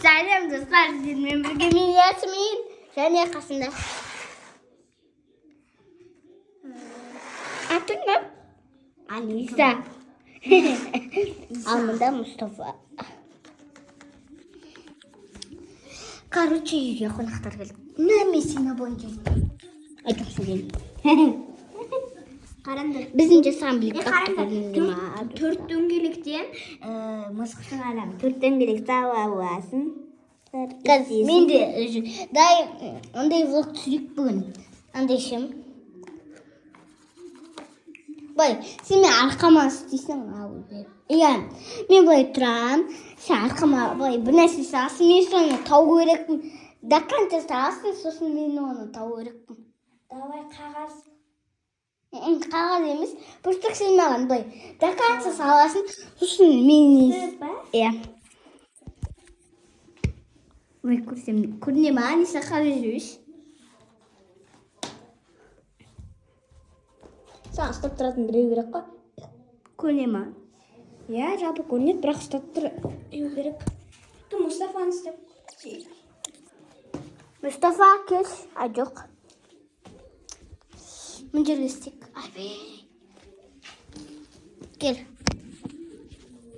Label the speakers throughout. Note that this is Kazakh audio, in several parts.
Speaker 1: Сәлем достар, сіздермен бірге мен Ясмин және қасында. Атың кім? Аниса. Ал мында Мұстафа. Короче, үйге қонақтар келді. Мен сені бойынша айтып сөйлеймін. Қараңдар. Біздің жасаған білік қақтығымызды ма? 4 дөңгелектен мысықтың адамы 4 дөңгелек сауа аласың. Мен де ондай влог түсірейік бүгін. Андайшым. Бай, сен мен арқама істейсің. Иә, мен былай тұрам. Сен арқама бір нәрсе саласың. Мен соны тауып керекпін. До конца саласың, сосын мен оны тауып керекпін.
Speaker 2: Давай қағаз.
Speaker 1: Қағаз емес, просто сен маған былай до конца саласың, сосын мен иә. Ой, көріне ма? Аниса қалай жүреш?
Speaker 2: Саған ұстап тұратын біреу керек қой.
Speaker 1: Көріне ма?
Speaker 2: Иә, жалпы көрінеді, бірақ ұстап тұру керек. Мұстафаны ұстап.
Speaker 1: Мұстафа, кел. Жоқ. Мен жерге істек. Кел.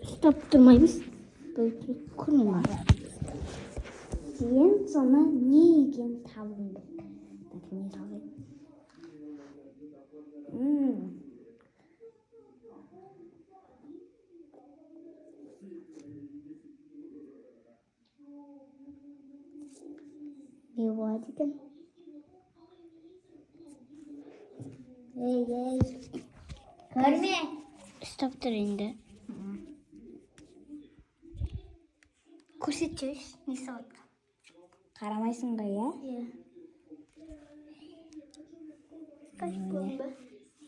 Speaker 1: Ұстап тұрмаймыз. Көріне ма?
Speaker 2: Сен соны не екен табыңды. Не табайын?
Speaker 1: Не болады екен?
Speaker 2: Ей. Көрме.
Speaker 1: Ұстап тұр енді. Көрсетші, не салады?
Speaker 2: Қарамайсың ғой, иә?
Speaker 1: Иә. Қашпың ба?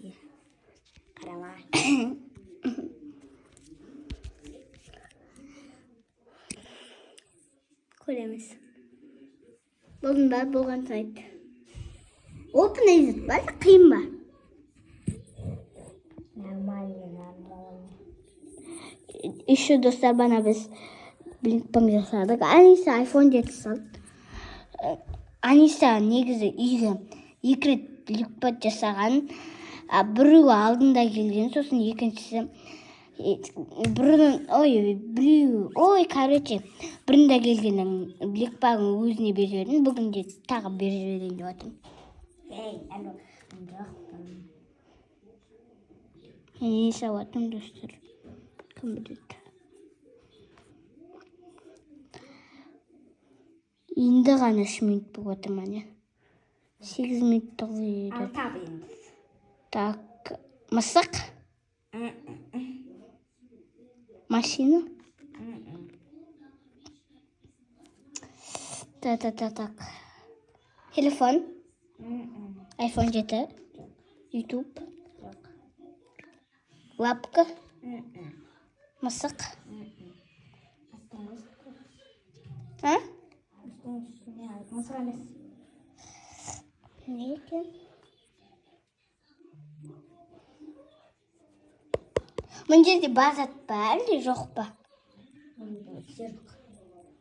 Speaker 2: Иә. Қарама.
Speaker 1: Көреміз. Болдың ба? Болған сайт. Open exit ба? Қиын ба?
Speaker 2: Нормально.
Speaker 1: Еще достар бана біз блинкпанк жасадық. Аниса iPhone 7 салды. Аниса негізі үйге 2 рет блинкпанк жасаған. Біреуі алдында келген, сосын екіншісі бірінде келгеннің блинкпанкын өзіне берерін, бүгінде тағы берерін деп жатырмын.
Speaker 2: Ей, әлі жоқпын.
Speaker 1: Не сауатым достар? Кім біледі? Енді ғана 3 минут болып отыр мане. 8 минуттық
Speaker 2: Ал тап енді.
Speaker 1: Так, мысық? Машина? Так. Телефон? iPhone 7? YouTube? Лапка? Мысық? А?
Speaker 2: Мысық емес.
Speaker 1: Не екен? Мына жерде базат па, әлде жоқ па?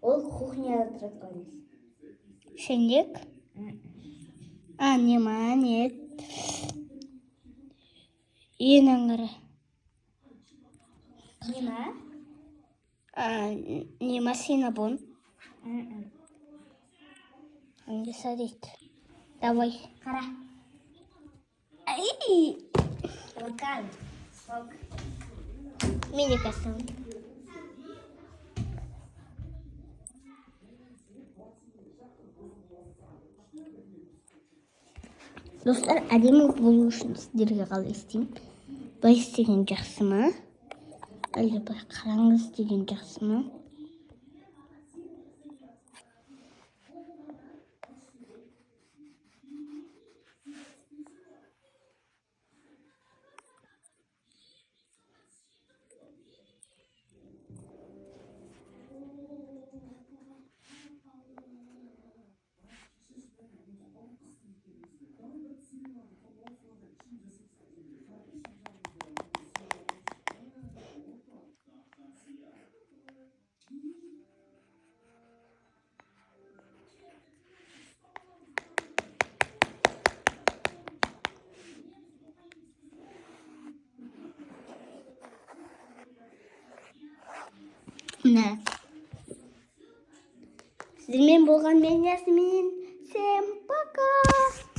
Speaker 2: Ол кухняда тұрады ғой.
Speaker 1: Шендек? Нет. Ең аңғары. Не машина бон? Аңдеса дейді. Давай.
Speaker 2: Қара.
Speaker 1: Ай!
Speaker 2: Локаль.
Speaker 1: Мен де кастым. Достар, әдемі болу үшін сіздерге қалай істеймін? Былай істеген жақсы ма? Әлде былай қараңыз деген жақсы ма? міне сіздермен болған мен Ясмин. Всем пока.